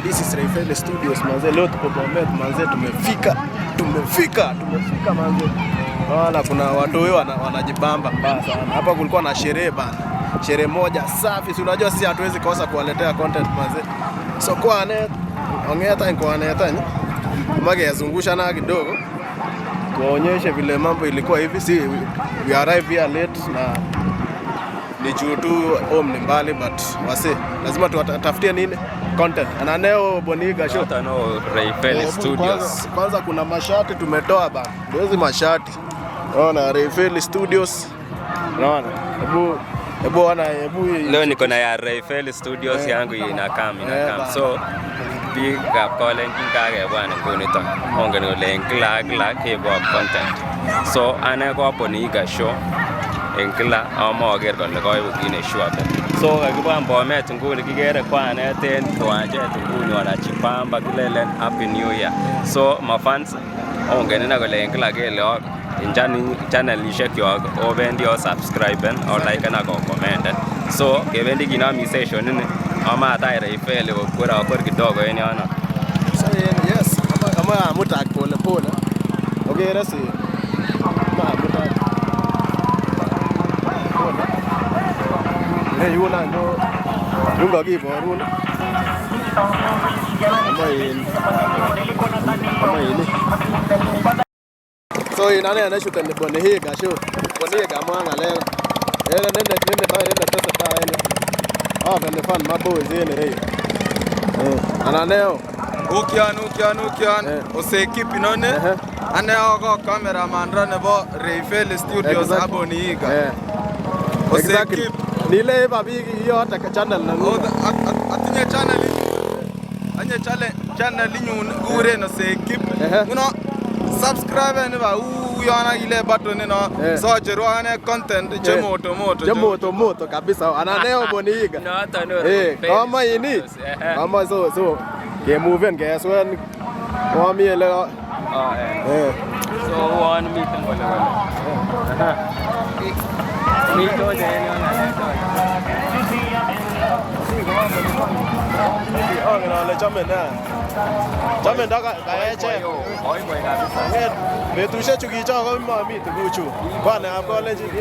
This is Rayfele Studios manze, leo tuko Bomet manze, tumefika manze. Wala kuna watu wao wanajibamba mbaya sana. Hapa kulikuwa na sherehe bana. Sherehe moja safi. Si unajua sisi hatuwezi kosa kuwaletea content manze. So kwa net ongea ni mage yazungusha na kidogo. Tuonyeshe vile mambo ilikuwa hivi. Si we arrive here late na ni juu tu home ni mbali, but wase lazima tuwatafutie nini content. Ananeo Boniga show tano Rayfele Studios. Kwanza kuna mashati tumetoa bana. Hizi mashati. Unaona Rayfele Studios. Unaona? Hebu leo niko na ya Rayfele Studios yangu inakam. So big up calling kage bwana kunito. Ongeni ole ngla kebo content. So anako Boniga show enkla amoger kole koibutine shuabe. So kakibwan Bomet nguni kikere kwa aneten tuanje nguni wanachipamba kilelen happy new year. So my fans ongeni na kole enkla kele channel ishekyok obendi o subscribe o like na comment. So kebendi kinami session ini ama atai Rayfele okura kidogo yani ona. So yes, ama amutak pole. Okay, rasi. Yuna ndo yunga kipo runa ama ini so inane anashuta ni Boniga show Boniga mwanga leo nende tesa ta ene kana fan mabo zene rei ananeo ukian osekipi none aneo ko cameraman nebo Rayfele Studios Boniga osekipi nile babi yote channel na atinye channel nyun gure no se keep uno subscribe ne ba yana ile button no so jero ane content moto kabisa ananeo Boniga kama ini kama so ke move and gas when wami ele so one meeting wala mi to je le chamen da kaeche betushe chukicho ko mami tuguchu bwana hapo le jini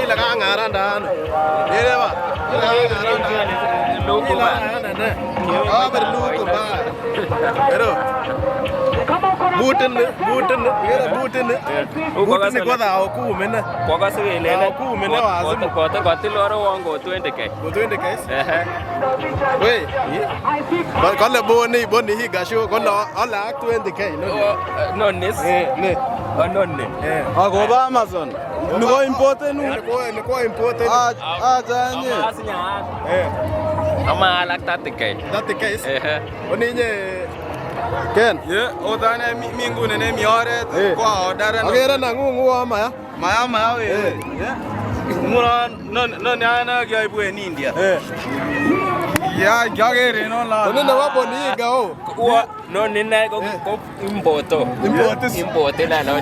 ila kangara ndani ile ba luku ba berluku ba pero buten kwa da okumene kwa kasi ile okumene wazimu kwa tiloro wango 20k we kale Boniga show kono ala 20k no nis ne nonne agoba Amazon niko important ajanye ama alak 30k oninye Ken odane mingune ne miore kwa odare agera na ngungu ama maya we mura no nyana gya ibu en India ya gere no la onene wa Boniga huo no nina ko impoto. Impoto na no.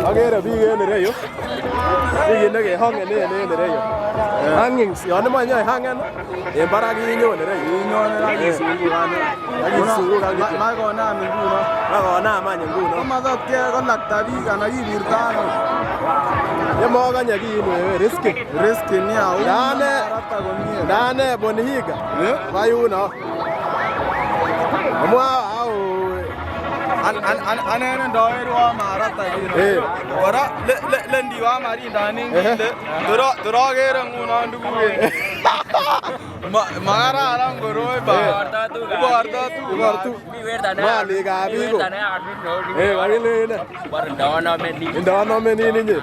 Agere biik en ireyu. Biik ne hangen en ireyu. Hanging yon imonye hangen en barak inyon ireyu. Inyon akisungukan. Akisungukan kityo. Makonam nguno. Makonam any nguno. Komasot kolakta biik anan kiwirta ano. Yemokonye kiin riski nia. Ndane Bonihiga. Bayuno. Amwa au anene ndoerwa marata kile kora le ndiwa mari ndani ngile dorogere nguno nduguge magara alam goroi ba borta tu mali ga bigo bagile ne ndono meni ninje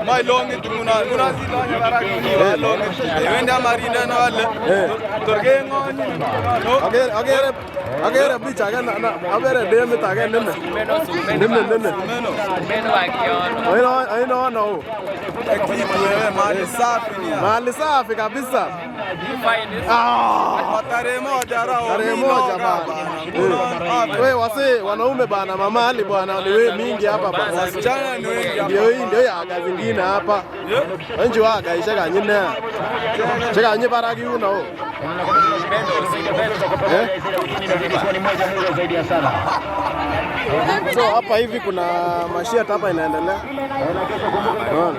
mai longi tuna si lonya bara ni longi wenda mari ndano alle torge ngoni agere bicha kana abere deme ta kana nene no mali safi kabisa tarehe moja wewe wase wanaume bana mamali bwana ni wewe mingi hapa bana wasichana ni wengi ndio ya kazi zingine hapa wengi waga ishaka nyine cheka nye baraki uno so hapa hivi kuna mashia hapa inaendelea Oh,